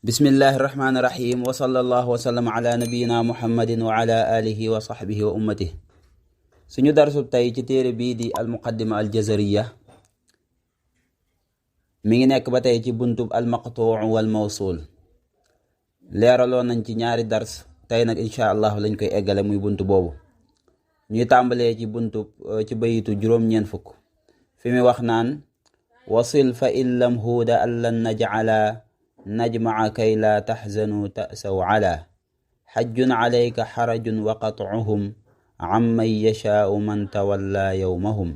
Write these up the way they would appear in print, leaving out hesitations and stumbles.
بسم الله الرحمن الرحيم وصلى الله وسلم على نبينا محمد وعلى آله وصحبه وأمته. سنو درس تاي ci téré bi di al muqaddima al jazariya mi ngi nek ba tay ci buntub al maqtu' wal mawsul. Leralon nañ ci ñaari dars tay nak insha Allah lañ koy égalé muy buntu bobu. Ñuy tambalé ci buntub ci bayitu juroom ñen fukk fi mi wax naan wasil fa illam huda allan naj'ala نجمع كي لا تحزنوا تأسوا على حج عليك حرج وقطعهم عمن يشاء من تولى يومهم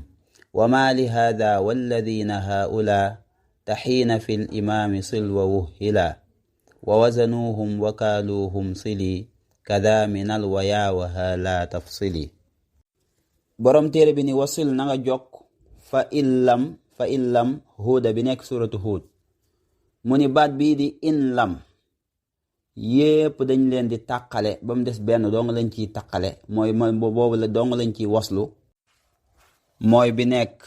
وما لهذا والذين هؤلاء تحين في الإمام صل ووهلا ووزنوهم وكالوهم صلي كذا من الويا وها لا تفصلي. برم تيري بني وصل نغا جوك فإن لم هود بنك سورة هود mu ni baat bii di in lam yépp dañ leen di tàqale ba mu des benn dong lañ ciy tàqale mooy boobu la dong lañ ciy waslu mooy bi nekk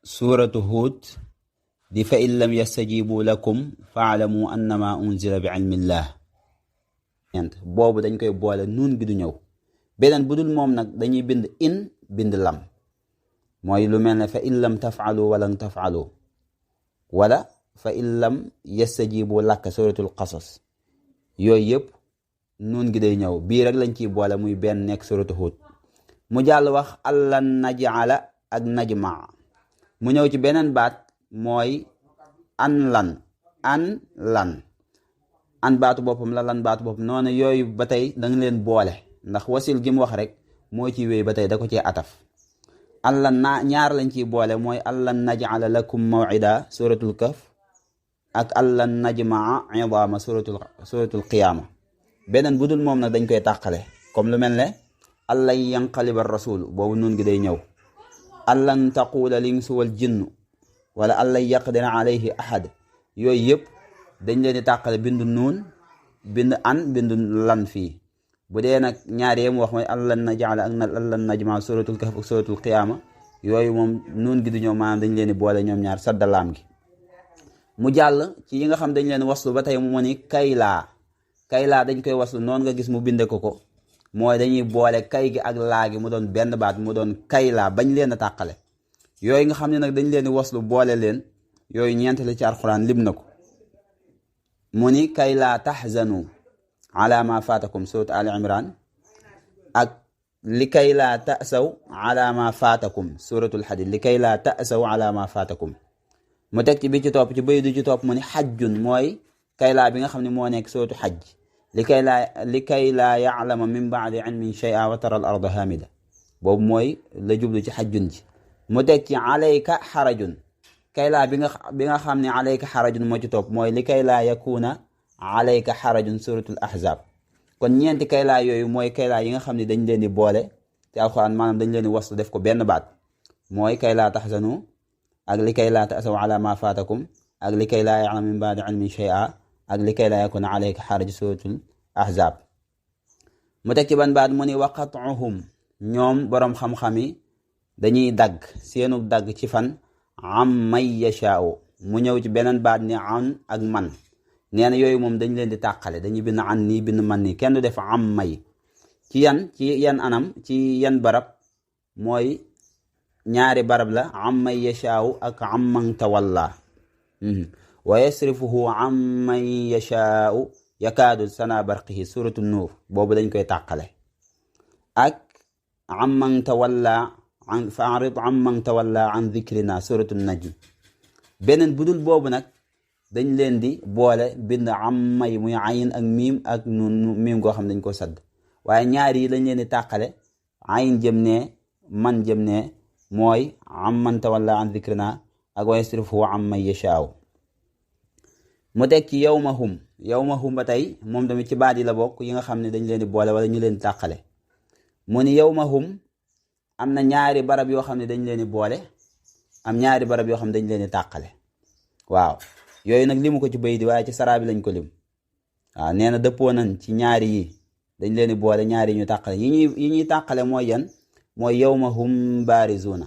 suuratu Huud di fa in lam yastajibu lakum faalamu annama unzila bi ilmillah boobu dañ koy boole nuun gi du ñëw. beneen bu dul moom nag dañuy bind in bind lam mooy lu mel ne fa in lam tafaalu walan tafaalu wala fa in lam yastajibu laka suratul qasas yooyu yëpp nuun gi day ñëw bii rek lañ ciy boole muy benn nekk suratu Hud. mu jàll wax allan naj'ala ak najma mu ñëw ci beneen baat mooy an lan baatu boppam la lan baatu boppam noonu yooyu ba tey danga leen boole ndax wasil gi mu wax rek moo ci wéy ba tey da ko cee ataf. allan ñaar lañ ciy boole mooy allan naj'ala lakum maw'ida suratul kahf ak allan najmaa idama suratul qiyaama. beneen bu dul moom nag dañ koy tàqale comme lu mel ne allan yanqaliba rasul boobu nun gi day ñëw. allan taqula linsu wal jinnu wala allan yaqdira alayhi ahad yooyu yëpp dañ leen di tàqale bindu nuun bind an bindu lan fii. bu dee nag ñaar yee mu wax mooy allan najala ak allan najmaa suratul kahf ak suratul qiyaama yooyu moom nuun gi du ñëw maanaam dañ leen di boole ñoom ñaar saddalaam gi. mu jàll ci yi nga xam dañ leen waslu ba tey mu ni kaylaa dañ koy waslu noonu nga gis mu binde ko mooy dañuy boole kay gi ak laa gi mu doon benn baat mu doon kaylaa bañ leen a tàqale. yooyu nga xam ne nag dañ leen di waslu boole leen yooyu ñeent la ci alxuraan lim na ko. mu ni kaylaa tahzanu ala ma faatakum surat ali imran ak li kaylaa ta'saw ala ma faatakum suratul hadid li kaylaa ta'saw ala ma faatakum. mu teg ci bi ci topp ci bay du ci topp mu ni xajjun mooy kaylaa bi nga xam ne moo nekk sootu xajj li kaylaa ya'lama min ba'di ilmin shay'an wa tara al arda hamida boobu mooy la jublu ci xajjun ji. mu teg ci alayka xarajun kaylaa bi nga xam ne alayka xarajun moo ci topp mooy li kaylaa yakuna alayka xarajun suratul ahzab. kon ñeenti kaylaa yooyu mooy kaylaa yi nga xam ne dañ leen di boole ci alxuraan maanaam dañ leen di waslu def ko benn baat mooy kaylaa taxzanu ak li kay laa ta'saw ala ma faatakum ak li kay laa ya'lam min ba'di ilmin shay'a ak li kay laa yakuna alayka haraj suratul ahzab. mu teg ci ban baat mu ni wa qat'uhum ñoom boroom xam-xam yi dañuy dagg seenu dagg ci fan am may yasha'u mu ñëw ci beneen baat ni an ak man nee na yooyu moom dañ leen di tàqale dañuy bind an nii bind man nii kenn du def am may ci yan anam ci yan barab mooy ñaari barab la amman yashaaw ak amman tawalla wa yasrifuhu amman yashaaw yakaadu sana barqihi suratu nuur boobu dañ koy tàqale ak amman tawalla fa arid amman tawalla an dhikrina suratu najm. beneen budul boobu nag dañ leen di boole bind ammay muy ayin ak miim ak nun miim goo xam dañ ko sadd waaye ñaar yi lañ leen di tàqale ayin jëm ne man jëm ne mooy amman tawalla an dhikrina ak wa yasrifuhu amman yashaaw. mu teg ci yawmahum ba tey moom tamit ci baat yi la bokk yi nga xam ne dañ leen di boole wala ñu leen di tàqale. mu ni yawmahum am na ñaari barab yoo xam ne dañ leen di boole am ñaari barab yoo xam ne dañ leen di tàqale. waaw yooyu nag limu ko ci bay di waaye ci saraa bi lañ ko lim. waaw nee na dëppoo nañ ci ñaari yi dañ leen di boole ñaari yi ñu tàqale yi ñuy tàqale mooy yan mooy yawmahum barizuna.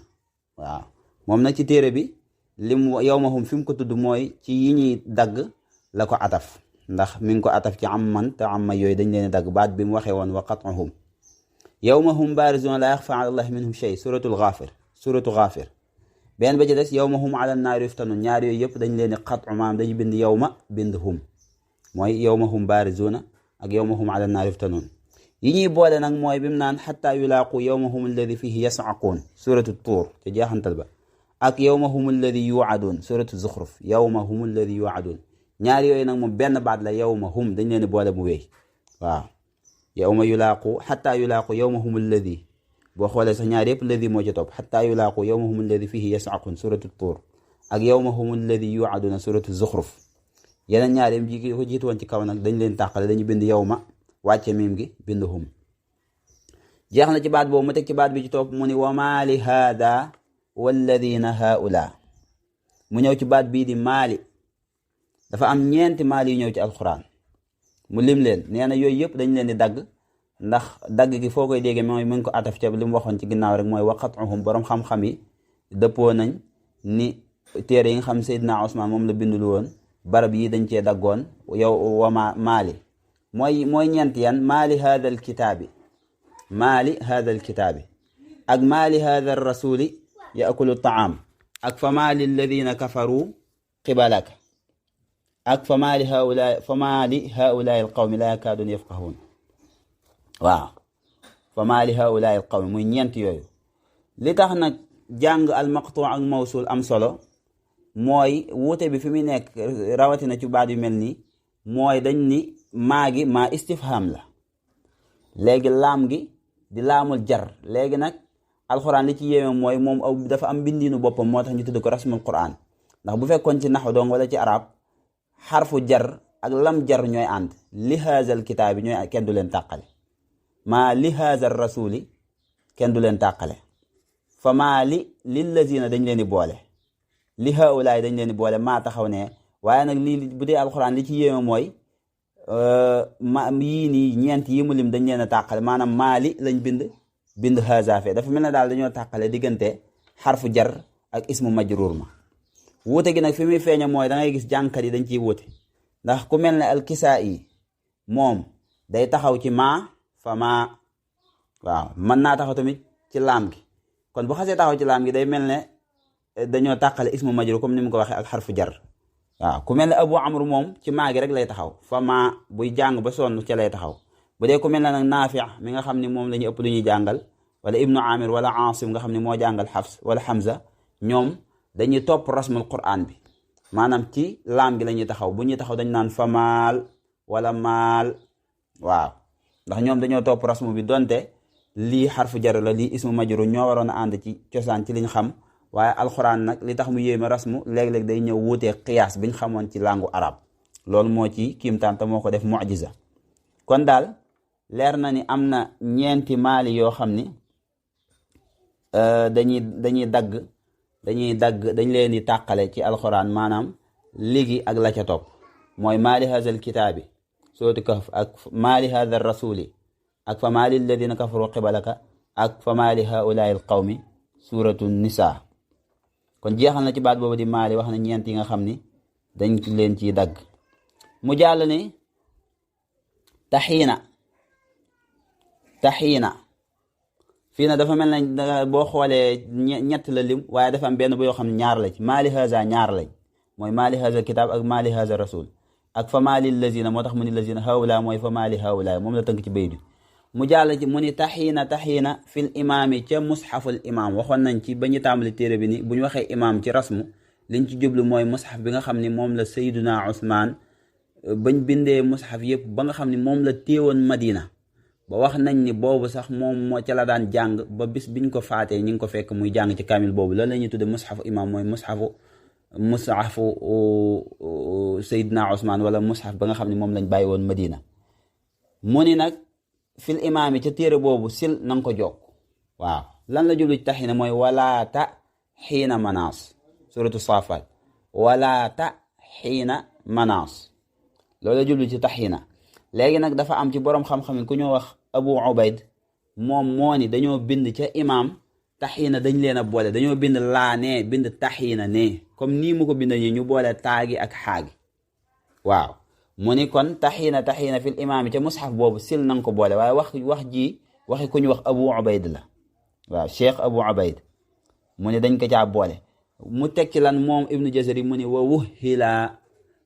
waaw moom nag ci téere bi lim yawmahum fi mu ko tudd mooy ci yi ñuy dagg la ko ataf ndax mi ngi ko ataf ci amman te amma yooyu dañ leen dagg baat bi mu waxee woon wa qat'uhum yawma hum barizun la yaxfa ala allahi minhum shay suratu Ghafir benn ba ci des yawma hum ala naari yuftanun ñaar yooyu yëpp dañ leen qat'u maam dañu bind yawma bind hum mooy yawma hum barizuna ak yawma hum ala naari yuftanun yi ñuy boole nag mooy bi mu naan xatta yulaaqu yawma hum alladi fihi yas'aqun suratu Tuur te jeexantal ba ak yawma hum alladi yu'adun suratu Zukhruf yawma hum alladi yu'adun ñaar yooyu nag moom benn baat la yawma hum dañ leen boole mu wéy waaw yawma yulaaqu xatta yulaaqu yawma hum alladi boo xoolee sax ñaar yëpp alladi moo ci topp xatta yulaaqu yawma hum alladi fihi yas'aqun suratu Tuur ak yawma hum alladi yu'aduna suratu Zukhruf yeneen ñaar yi ko jiitu woon ci kaw nag dañ leen tàqale dañu bind yawma wàcce miim gi bind hum jeex na ci baat boobu mu teg ci baat bi ci topp mu ni wa maa li haada walladina haula mu ñëw ci baat bii di maali dafa am ñeenti maali yu ñëw ci alquran mu lim leen nee na yooyu yëpp dañ leen di dagg ndax dagg gi foo koy déggee mooy mu ngi ko ataf ca li mu waxoon ci ginnaaw rek mooy wa qat'uhum borom xam-xam yi dëppoo nañ ni téere yi nga xam Seydina Usmaan moom la bindul woon barab yi dañ cee daggoon yow wa maali mooy ñeent yan maali hada alkitaabi ak maali hada rasuli yaakulu taam ak fa maali alladina kafaru qibalaka ak fa maali haulaai alqawmi la yakaadun yafqahuun waaw fa maali haulaai alqawmi muy ñeent yooyu li tax nag jàng almaqtu ak mawsul am solo mooy wuute bi fi muy nekk rawatina ci baat yu mel nii mooy dañ ni maa gi maa istifham la léegi laam gi di laamul jar léegi nag alxuraan li ci yéeme mooy moom dafa am bindiinu boppam moo tax ñu tudd ko rasmul quran ndax bu fekkoon ci naxu doong wala ci arab xarfu jar ak lam jar ñooy ànd li haazal kitaabi ñooy kenn du leen tàqale maa li haazal rasuli kenn du leen tàqale fa maa lillazina dañ leen di boole li haulaay dañ leen di boole maa taxaw ne waaye nag lii bu dee alxuraan li ci yéeme mooy yii nii ñeent yi mu lim dañ leen a tàqale maanaam maali lañ bind hazafe dafa mel ne daal dañoo tàqale diggante xarfu jar ak ismu majruur ma wuute gi nag fi muy feeña mooy da ngay gis jàngkat yi dañ ciy wuute ndax ku mel ne alkisaa'i moom day taxaw ci maa fa maa waaw mën naa taxaw tamit ci laam gi kon bu xasee taxaw ci laam gi day mel ne dañoo tàqale ismu majruur comme ni mu ko waxee ak xarfu jar waaw ku mel ne abu amr moom ci maa gi rek lay taxaw fa maa buy jàng ba sonn ca lay taxaw bu dee ku mel ne nag naafi mi nga xam ne moom la ñu ëpp lu ñuy jàngal wala ibnu amir wala asim nga xam ne moo jàngal xafs wala hamza ñoom dañuy topp rasmul quran bi maanaam ci laam gi la ñuy taxaw bu ñuy taxaw dañ naan fa maal wala maal waaw ndax ñoom dañoo topp rasmu bi donte lii xarfu jar la lii ismu majruur ñoo waroon a ànd ci cosaan ci liñ xam waaye alxuraan nag li tax mu yéeme rasmu léeg-léeg day ñëw wuutee qiyaas biñ xamoon ci langu arab loolu moo ci kiimtaan te moo ko def mu'jiza kon daal leer na ni am na ñeenti maali yoo xam ni dañuy dagg dañ leen di tàqale ci alxuraan maanaam ligi ak la ca topp mooy maali hazal kitaabi suratu kahf ak maali hazal rasuli ak fa maali alladina kafaru qibalaka ak fa maali haulaai alqawmi suratu nisa kon jeexal na ci baat boobu di maali wax na ñeent yi nga xam ni dañ leen ciy dagg mu jàll ni taxiina fii na dafa mel ne boo xoolee ñett la lim waaye dafa am benn bu yoo xam ne ñaar la ci maali haza ñaar lañ mooy maali haza kitaab ak maali haza rasul ak fa maali lazina moo tax mu ni lazina hawla mooy fa maali hawla moom la tënk ci bayt bi mu jàll ci mu ni taxiina fil imaami ca mushaful imaam waxoon nañ ci ba ñu tàmbali téere bi ni bu ñu waxee imaam ci rasmu liñ ci jublu mooy mushaf bi nga xam ni moom la sayduna Usmaan bañ bindee mushaf yëpp ba nga xam ni moom la téewoon Madina ba wax nañ ni boobu sax moom moo ca la daan jàng ba bis biñ ko faatee ñi ngi ko fekk muy jàng ci kaamil boobu loolu la ñuy tudde mushafu imam mooy mushafu Seydina Usmaan wala mushaf ba nga xam ne moom lañ bàyyi woon Madina mu ni nag fil imaam yi ca téere boobu sil na nga ko jokk waaw lan la jublu ci taxina mooy walaata xiina manaas suratu Saafaat walaata xiina manaas loolu la jublu ci taxina léegi nag dafa am ci boroom xam-xam yi ku ñoo wax Abu Ubayd moom moo ni dañoo bind ca imaam taxiina dañ leen a boole dañoo bind laa nee bind taxiina nee comme nii mu ko bind ñi ñu boole taagi ak xaagi waaw mu ni kon taxiina fil imaam ca mushaf boobu sil nanga ko boole waaye wax ji waxi ku ñu wax Abu Ubayd la waaw Cheikh Abu Ubayd mu ni dañ ko caa boole mu teg ci lan moom Ibnu Jazari mu ni wa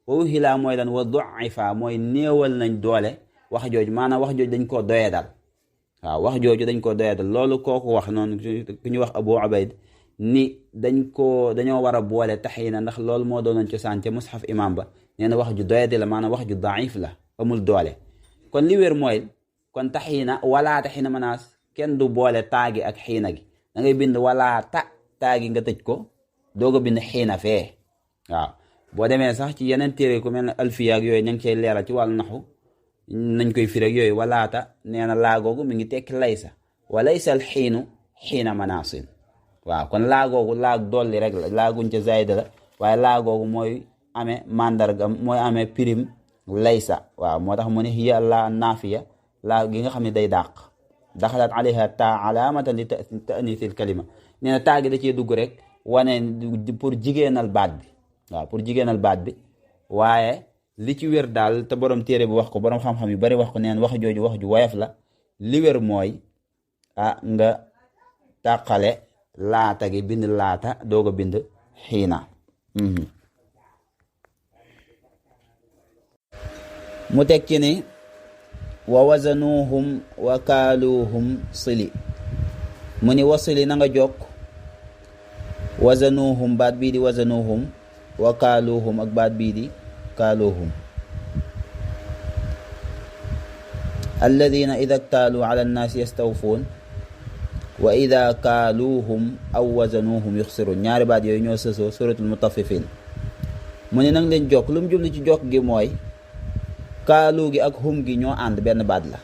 wuhila mooy lan wa du'ifa mooy néewal nañ doole wax jooju maanaam wax jooju dañ koo doyee dal waaw wax jooju dañ koo doyee dal loolu kooku wax noonu ku ñu wax Abu Ubayd ni dañoo war a boole taxiina ndax loolu moo doonoon cosaan ca mushaf imam ba nee na wax ju doyadi la maanaam wax ju daif la amul doole kon li wér mooy kon taxiina wala taxiina manaas kenn du boole taagi ak xiina gi da ngay bind wala taagi nga tëj ko doog a bind xiina fee waaw boo demee sax ci yeneen téere ku mel ne alfiya ak yooyu ña ngi cay leeral ci wàllu naxu nañ koy firi ak yooyu walaata nee na laagoogu mi ngi tekki laysa wa laysa al xiinu xiina manaasin waaw kon laagoogu laag dolli rek la laaguñ ca zayda la waaye laagoogu mooy amee mandargam mooy amee pirim laysa waaw moo tax mu ne hiya la naafiya laa gi nga xam ne day dàq daxalat alayha taa alaamatan li ta'niisil kalima nee na taa gi da cee dugg rek wane pour jigéenal baat bi waaw pour jigéenal baat bi waaye li ci wér daal te borom téere bi wax ko borom xam-xam yu bari wax ko neen wax jooju wax ju woyof la li wér mooy nga tàqale laata gi bind laata doog a bind xiina mu teg ci ni wa wazanuhum wa kaaluhum sili mu ni wasili na nga jokk wazanuhum baat bii di wazanuhum wa kaaluhum ak baat bii di kaaluhum alladina ida ktaaluu ala annaasi yastawfuun wa ida kaaluuhum aw wazanuuhum yuxsiruun ñaari baat yooyu ñoo sësoo suratul mutaffifin mu ne nang leen jokk lu mu jublu ci jokk gi mooy kaalu gi ak hum gi ñoo ànd benn baat la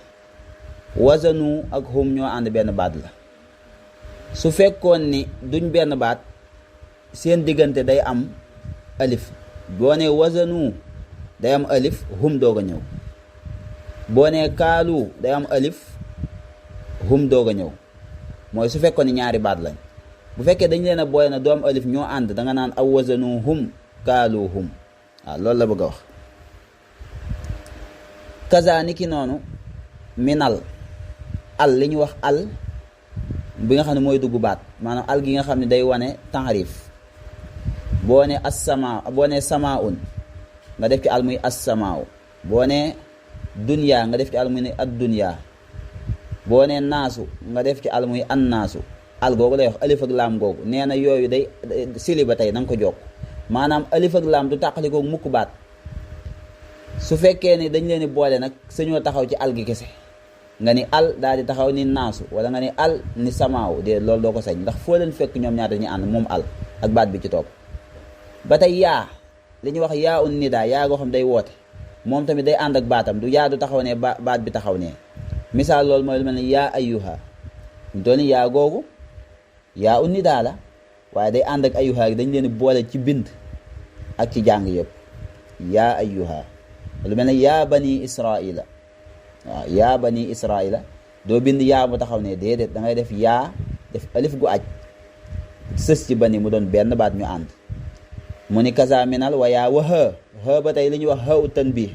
wazanu ak hum ñoo ànd benn baat la su fekkoon ni duñ benn baat seen diggante day am alif boo ne wazanu day am alif hum doog a ñëw boo ne kaalu day am alif hum doog a ñëw mooy su fekkoon ni ñaari baat lañ bu fekkee dañ leen a boole na doom alif ñoo ànd danga naan aw wazanu hum kaalu hum waaw loolu la bëgg a wax kaza ni ki noonu minal al li ñu wax al bi nga xam ne mooy dugg baat maanaam al gi nga xam ne day wane taarif boo ne assama boo ne samaun nga def ci al muy assamaaw boo ne dunya nga def ci al muy ne ad dunya boo ne naasu nga def ci al muy an naasu al googu lay wax alif ak laam googu nee na yooyu day sili ba tey na nga ko jokk maanaam alif ak laam du tàqalikoo mukk baat su fekkee ni dañ leen di boole nag sañoo taxaw ci al gi kese nga ni al daal di taxaw ni naasu wala nga ni al ni samaaw de loolu doo ko sañ ndax foo leen fekk ñoom ñaar dañuy ànd moom al ak baat bi ci topp ba tey yaa li ñuy wax yaa un nida yaa goo xam day woote moom tamit day ànd ak baatam du yaa du taxaw ne baat bi taxaw ne misaal loolu mooy lu mel ne yaa ayyuha ñu doon yaa googu yaa un nida la waaye day ànd ak ayyuha gi dañ leen di boole ci bind ak ci jàng yëpp yaa ayyuha lu mel ne yaa bani israila waaw yaa bani israila doo bind yaa mu taxaw ne déedéet da ngay def yaa def alif gu aj sës ci bani mu doon benn baat ñu ànd mu ni kaza minal wa yaa wa ha ba tey li ñuy wax ha u tanbih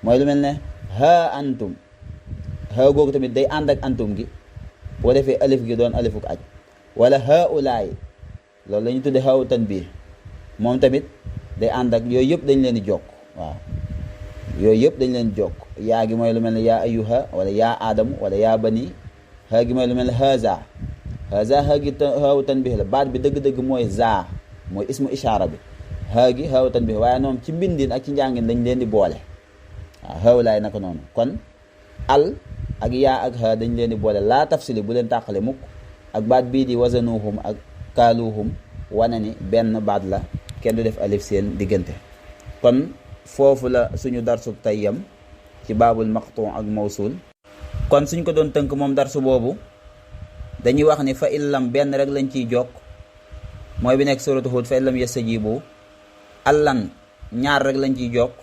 mooy lu mel ne ha antum ha googu tamit day ànd ak antum gi boo defee alif gi doon alifu aj wala ha ulaay loolu la ñu tudde ha u tanbih moom tamit day ànd ak yooyu yëpp dañ leen di jokk waaw yooyu yëpp dañ leen jokk yaa gi mooy lu mel ne yaa ayyuha wala yaa aadamu wala yaa bani haa gi mooy lu mel ne haza haa gi haawu tanbih la baat bi dëgg-dëgg mooy za mooy ismu ishaara bi haa gi haawu tanbih waaye noonu ci mbindin ak ci njàngin dañ leen di boole waaw haawlaay naka noonu kon al ak yaa ak haa dañ leen di boole laa tafsili bu leen tàqale mukk ak baat bii di wazanuhum ak kaaluhum wane ni benn baat la kenn du def alif seen diggante kon foofu la suñu darsu tey yam ci baabul maqtu ak mawsul kon suñ ko doon tënk moom darsu boobu dañuy wax ni fa illam benn rek lañ ciy jokk mooy bi nekk suratu Hud fa illam yastajibu allan ñaar rek lañ ciy jokk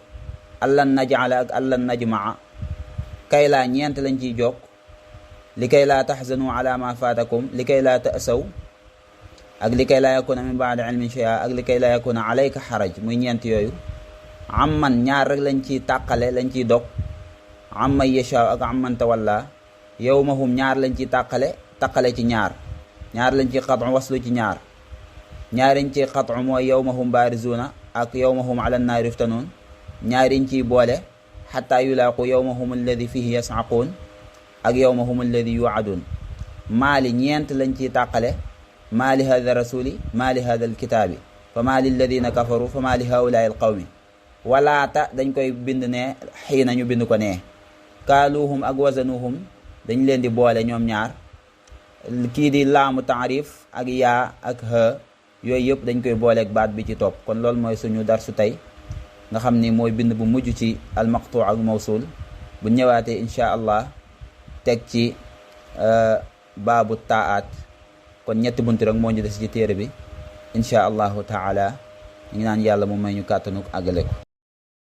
allan najala ak allan najmaa kay laa ñeent lañ ciy jokk li kay laa taxzanu ala ma faatakum li kay laa ta'saw ak li kay laa yakuna min baadi ilmin shay'a ak li kay laa yakuna alayka xaraj muy ñeent yooyu amman ñaar rek lañ ciy tàqale lañ ciy dog amman yasha ak amman tawalla yawmahum ñaar lañ ciy tàqale ci ñaar lañ ciy qat'u waslu ci ñaariñ ciy qat'u mooy yawmahum barizuna ak yawmahum ala naari yuftanun ñaariñ ciy boole xataa yulaaqu yawmahum alladi fihi yas'aqun ak yawmahum alladi yu'adun maali ñeent lañ ciy tàqale maali hada rasuli maali hada alkitaabi fa maali alladina kafaru fa maali haulaai alqawmi walaata dañ koy bind ne xiina ñu bind ko ne kaaluuhum ak wazanuhum dañ leen di boole ñoom ñaar kii di laamu taarif ak yaa ak ha yooyu yëpp dañ koy booleeg baat bi ci topp kon loolu mooy suñu darsu tey nga xam ni mooy bind bu mujj ci almaqtu ak mawsul bu ñëwaatee insha allah teg ci baabu taat kon ñetti buntu rek moo ñu des ci téere bi insha allahu taala ñu naan yàlla mu may ñu kàttanuk àggale ko